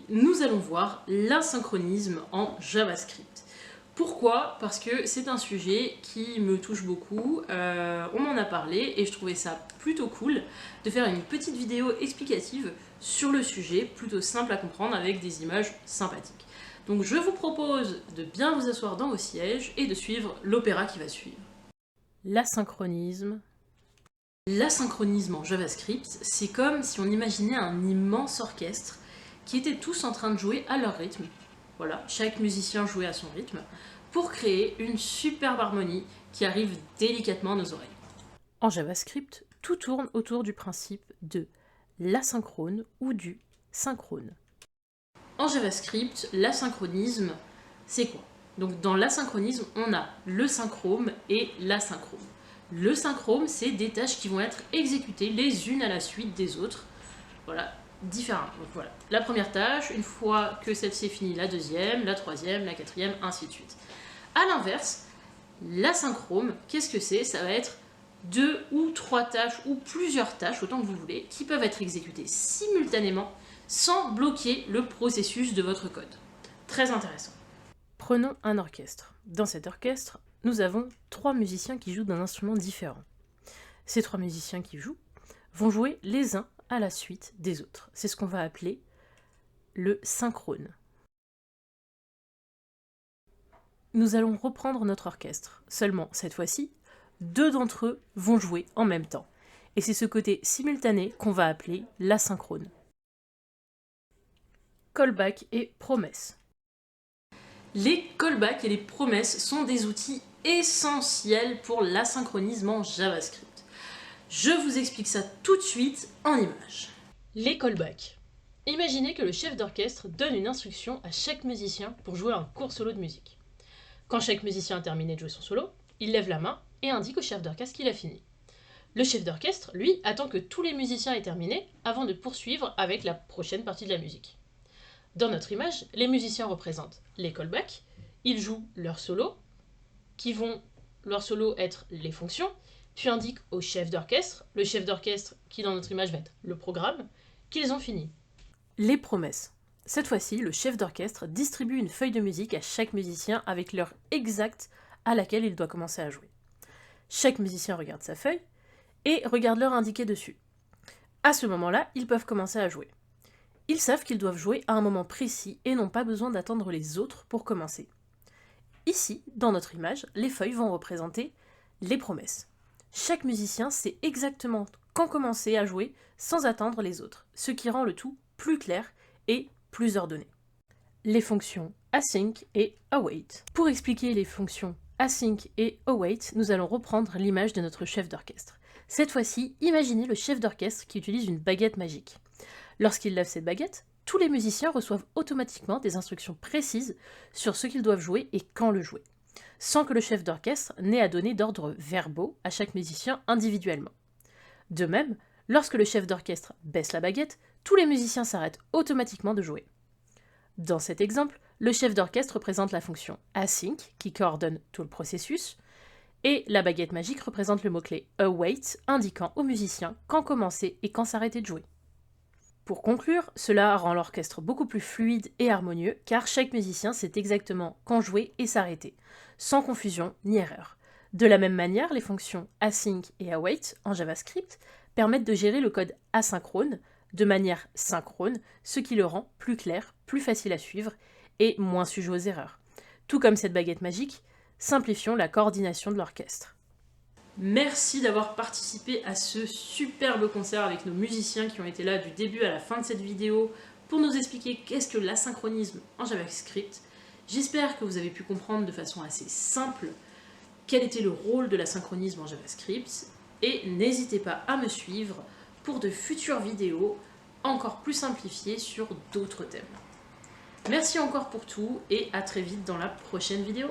Aujourd'hui, nous allons voir l'asynchronisme en JavaScript. Pourquoi? Parce que c'est un sujet qui me touche beaucoup, on m'en a parlé et je trouvais ça plutôt cool de faire une petite vidéo explicative sur le sujet, plutôt simple à comprendre avec des images sympathiques. Donc je vous propose de bien vous asseoir dans vos sièges et de suivre l'opéra qui va suivre. L'asynchronisme. L'asynchronisme en JavaScript, c'est comme si on imaginait un immense orchestre qui étaient tous en train de jouer à leur rythme. Voilà, chaque musicien jouait à son rythme pour créer une superbe harmonie qui arrive délicatement à nos oreilles. En JavaScript, tout tourne autour du principe de l'asynchrone ou du synchrone. En JavaScript, l'asynchronisme, c'est quoi? Donc dans l'asynchronisme, on a le synchrome et l'asynchrone. Le synchrome, c'est des tâches qui vont être exécutées les unes à la suite des autres. Voilà, différemment. Donc voilà, la première tâche, une fois que celle-ci est finie, la deuxième, la troisième, la quatrième, ainsi de suite. A l'inverse, l'asynchrone, qu'est-ce que c'est? Ça va être 2 ou 3 tâches ou plusieurs tâches, autant que vous voulez, qui peuvent être exécutées simultanément sans bloquer le processus de votre code. Très intéressant. Prenons un orchestre. Dans cet orchestre, nous avons 3 musiciens qui jouent d'un instrument différent. Ces 3 musiciens qui jouent vont jouer les uns à la suite des autres. C'est ce qu'on va appeler le synchrone. Nous allons reprendre notre orchestre. Seulement, cette fois-ci, 2 d'entre eux vont jouer en même temps. Et c'est ce côté simultané qu'on va appeler l'asynchrone. Callback et promesses. Les callbacks et les promesses sont des outils essentiels pour l'asynchronisme en JavaScript. Je vous explique ça tout de suite en images. Les callbacks. Imaginez que le chef d'orchestre donne une instruction à chaque musicien pour jouer un court solo de musique. Quand chaque musicien a terminé de jouer son solo, il lève la main et indique au chef d'orchestre qu'il a fini. Le chef d'orchestre, lui, attend que tous les musiciens aient terminé avant de poursuivre avec la prochaine partie de la musique. Dans notre image, les musiciens représentent les callbacks, ils jouent leur solo, qui vont, leur solo être les fonctions, puis indiquent au chef d'orchestre, le chef d'orchestre qui dans notre image va être le programme, qu'ils ont fini. Les promesses. Cette fois-ci, le chef d'orchestre distribue une feuille de musique à chaque musicien avec l'heure exacte à laquelle il doit commencer à jouer. Chaque musicien regarde sa feuille et regarde l'heure indiquée dessus. À ce moment-là, ils peuvent commencer à jouer. Ils savent qu'ils doivent jouer à un moment précis et n'ont pas besoin d'attendre les autres pour commencer. Ici, dans notre image, les feuilles vont représenter les promesses. Chaque musicien sait exactement quand commencer à jouer sans attendre les autres, ce qui rend le tout plus clair et plus ordonné. Les fonctions async et await. Pour expliquer les fonctions async et await, nous allons reprendre l'image de notre chef d'orchestre. Cette fois-ci, imaginez le chef d'orchestre qui utilise une baguette magique. Lorsqu'il lève cette baguette, tous les musiciens reçoivent automatiquement des instructions précises sur ce qu'ils doivent jouer et quand le jouer, sans que le chef d'orchestre n'ait à donner d'ordres verbaux à chaque musicien individuellement. De même, lorsque le chef d'orchestre baisse la baguette, tous les musiciens s'arrêtent automatiquement de jouer. Dans cet exemple, le chef d'orchestre représente la fonction async, qui coordonne tout le processus, et la baguette magique représente le mot-clé await, indiquant aux musiciens quand commencer et quand s'arrêter de jouer. Pour conclure, cela rend l'orchestre beaucoup plus fluide et harmonieux, car chaque musicien sait exactement quand jouer et s'arrêter, sans confusion ni erreur. De la même manière, les fonctions async et await en JavaScript permettent de gérer le code asynchrone de manière synchrone, ce qui le rend plus clair, plus facile à suivre et moins sujet aux erreurs. Tout comme cette baguette magique, simplifions la coordination de l'orchestre. Merci d'avoir participé à ce superbe concert avec nos musiciens qui ont été là du début à la fin de cette vidéo pour nous expliquer qu'est-ce que l'asynchronisme en JavaScript. J'espère que vous avez pu comprendre de façon assez simple quel était le rôle de l'asynchronisme en JavaScript et n'hésitez pas à me suivre pour de futures vidéos encore plus simplifiées sur d'autres thèmes. Merci encore pour tout et à très vite dans la prochaine vidéo.